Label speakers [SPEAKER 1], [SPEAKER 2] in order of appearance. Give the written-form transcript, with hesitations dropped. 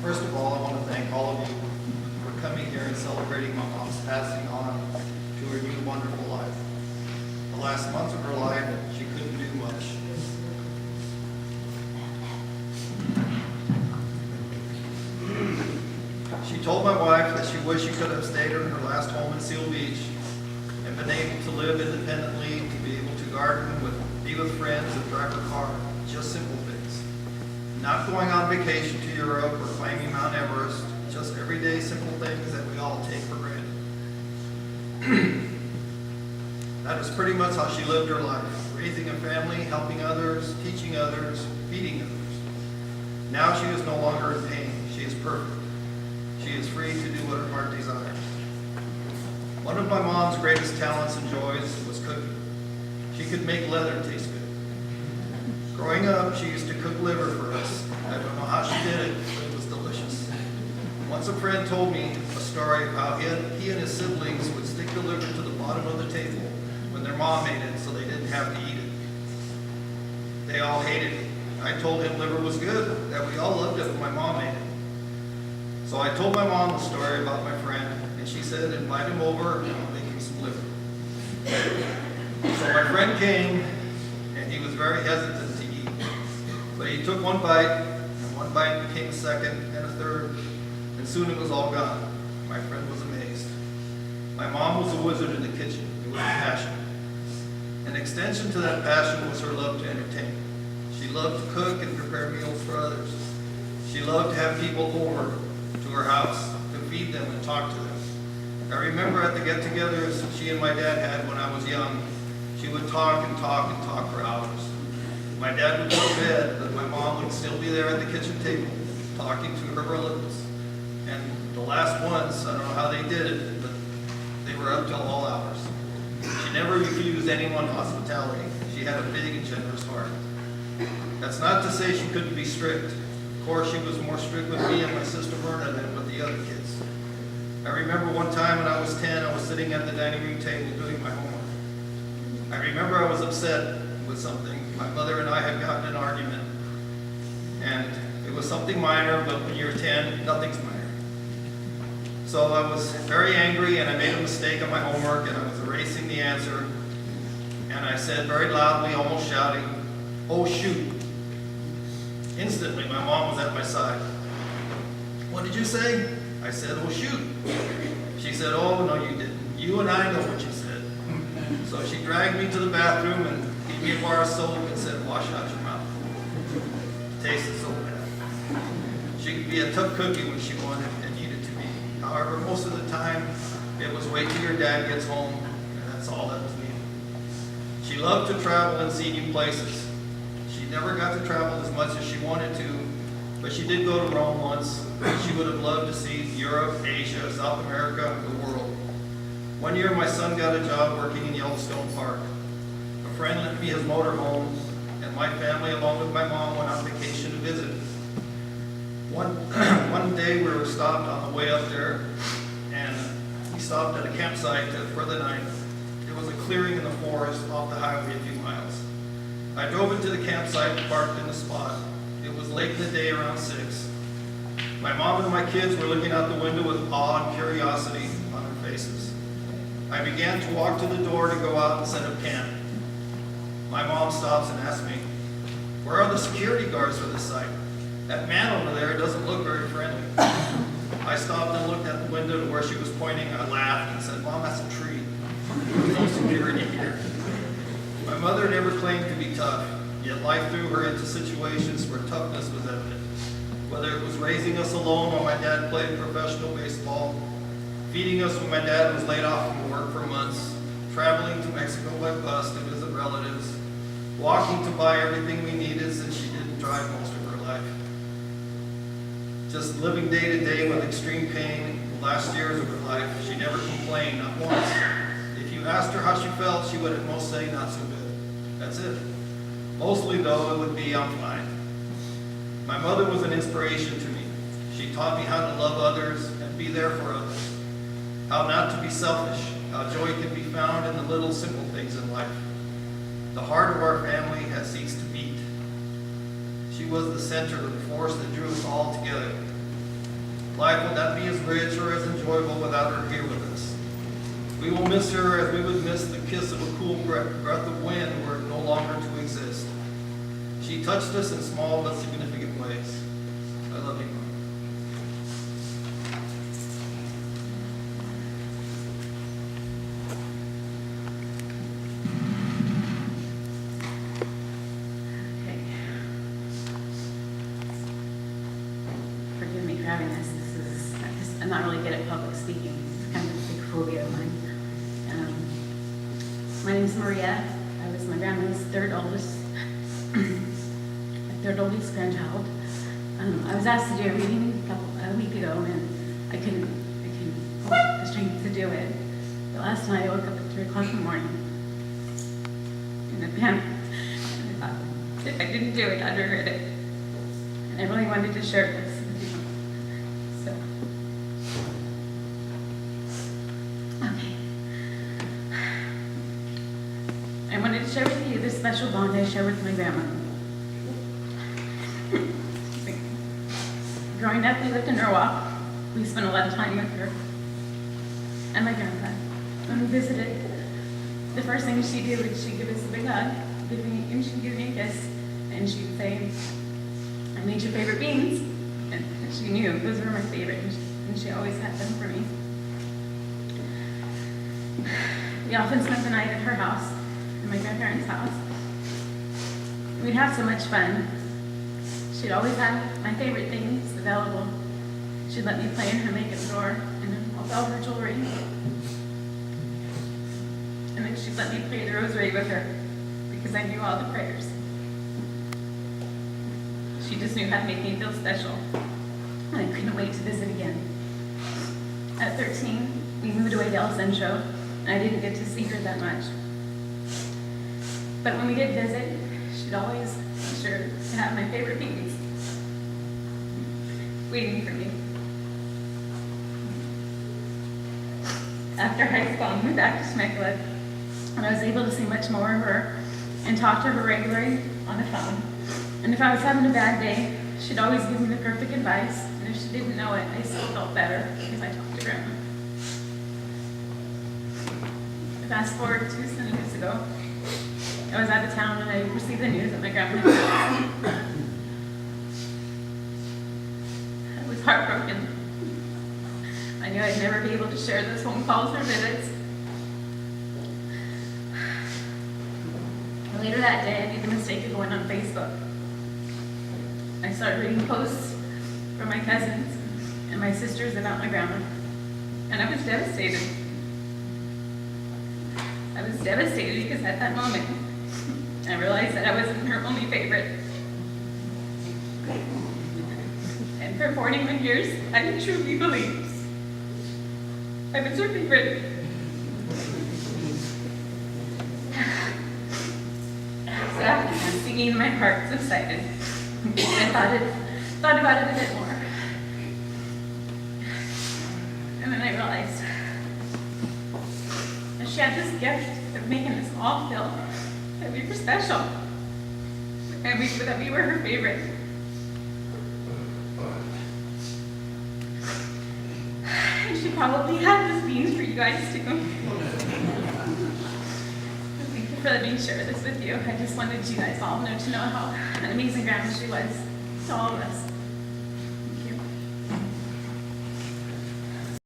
[SPEAKER 1] First of all, I want to thank all of you for coming here and celebrating my mom's passing on to her new wonderful life. The last months of her life, she couldn't do much. She told my wife that she wished she could have stayed in her last home in Seal Beach and been able to live independently, to be able to garden, be with friends, and drive her car. Just simple things. Not going on vacation to Europe or climbing Mount Everest, just everyday simple things that we all take for granted. That is pretty much how she lived her life, raising a family, helping others, teaching others, feeding others. Now she is no longer in pain. She is perfect. She is free to do what her heart desires. One of my mom's greatest talents and joys was cooking. She could make leather taste good. Growing up, she used to cook liver for us. I don't know how she did it, but it was delicious. Once a friend told me a story of how he and his siblings would stick the liver to the bottom of the table when their mom made it so they didn't have to eat it. They all hated it. I told him liver was good, that we all loved it when my mom made it. So I told my mom the story about my friend, and she said, invite him over and I'll make him some liver. So my friend came, and he was very hesitant to eat. But he took one bite, and one bite became a second and a third, and soon it was all gone. My friend was amazed. My mom was a wizard in the kitchen. It was a passion. An extension to that passion was her love to entertain. She loved to cook and prepare meals for others. She loved to have people over to her house to feed them and talk to them. I remember at the get-togethers she and my dad had when I was young, she would talk and talk and talk for hours. My dad would go to bed, but my mom would still be there at the kitchen table talking to her relatives. And the last ones, I don't know how they did it, but they were up till all hours. She never refused anyone hospitality. She had a big and generous heart. That's not to say she couldn't be strict. Of course, she was more strict with me and my sister Myrna than with the other kids. I remember one time when I was 10, I was sitting at the dining room table doing my homework. I remember I was upset with something. My mother and I had gotten in an argument. And it was something minor, but when you're 10, nothing's minor. So I was very angry, and I made a mistake on my homework, and I was erasing the answer. And I said very loudly, almost shouting, "Oh, shoot." Instantly, my mom was at my side. "What did you say?" I said, "Oh, shoot." She said, "Oh, no, you didn't. You and I know what you said." So she dragged me to the bathroom and gave me a bar of soap and said, "Wash out your mouth." It tasted so bad. She could be a tough cookie when she wanted and needed to be. However, most of the time, it was wait till your dad gets home, and that's all that was needed. She loved to travel and see new places. She never got to travel as much as she wanted to, but she did go to Rome once. She would have loved to see Europe, Asia, South America, the world. One year, my son got a job working in Yellowstone Park. A friend lent me his motorhome, and my family, along with my mom, went on vacation to visit. One day, we were stopped on the way up there, and we stopped at a campsite for the night. It was a clearing in the forest off the highway a few miles. I drove into the campsite and parked in the spot. It was late in the day, around 6. My mom and my kids were looking out the window with awe and curiosity on their faces. I began to walk to the door to go out and set up camp. My mom stops and asks me, "Where are the security guards for this site? That man over there doesn't look very friendly." I stopped and looked at the window to where she was pointing. I laughed and said, "Mom, that's a tree. There's no security here." My mother never claimed to be tough, yet life threw her into situations where toughness was evident. Whether it was raising us alone while my dad played professional baseball, feeding us when my dad was laid off from work for months, traveling to Mexico by bus to visit relatives, walking to buy everything we needed since she didn't drive most of her life. Just living day to day with extreme pain the last years of her life, she never complained, not once. If you asked her how she felt, she would at most say, "Not so good." That's it. Mostly, though, it would be, "I'm fine." My mother was an inspiration to me. She taught me how to love others and be there for others, how not to be selfish, how joy can be found in the little simple things in life. The heart of our family has ceased to beat. She was the center of the force that drew us all together. Life would not be as rich or as enjoyable without her here with us. We will miss her as we would miss the kiss of a cool breath of wind were it no longer to exist. She touched us in small but significant ways. I love you, Mom.
[SPEAKER 2] Okay. Forgive me for having this. I'm not really good at public speaking. It's kind of a big phobia of mine. My name is Maria. I was my grandma's third oldest grandchild. I was asked to do a reading a week ago, and I couldn't have the strength to do it. But last night I woke up at 3 o'clock in the morning in a panic. And I thought, if I didn't do it, I'd regret it. And I really wanted to share this with you. So, okay. I wanted to share with you this special bond I share with my grandma. Growing up, we lived in Norwalk. We spent a lot of time with her and my grandpa. When we visited, the first thing she'd do is she'd give us a big hug, and she'd give me a kiss, and she'd say, "I made your favorite beans." And she knew those were my favorite, and she always had them for me. We often spent the night at her house, at my grandparents' house. We'd have so much fun. She'd always have my favorite things available. She'd let me play in her makeup drawer and all her jewelry. And then she'd let me pray the rosary with her because I knew all the prayers. She just knew how to make me feel special. And I couldn't wait to visit again. At 13, we moved away to El Centro, and I didn't get to see her that much. But when we did visit, she'd always be sure to have my favorite beans waiting for me. After high school, I moved back to Temecula, and I was able to see much more of her and talk to her regularly on the phone. And if I was having a bad day, she'd always give me the perfect advice, and if she didn't know it, I still felt better because I talked to Grandma. Fast forward 2 years ago, I was out of town and I received the news that my grandma had died. I was heartbroken. I knew I'd never be able to share those phone calls or visits. Later that day, I made the mistake of going on Facebook. I started reading posts from my cousins and my sisters about my grandma, and I was devastated. I was devastated because at that moment, I realized that I wasn't her only favorite. And for 41 years, I truly believed I was her favorite. So after singing, my heart subsided. I thought about it a bit more. And then I realized that she had this gift of making us all feel that we were special, and that we were her favorite. And she probably had those beans for you guys too. Thank you for letting me share this with you. I just wanted you guys all to know how an amazing grandma she was to all of us.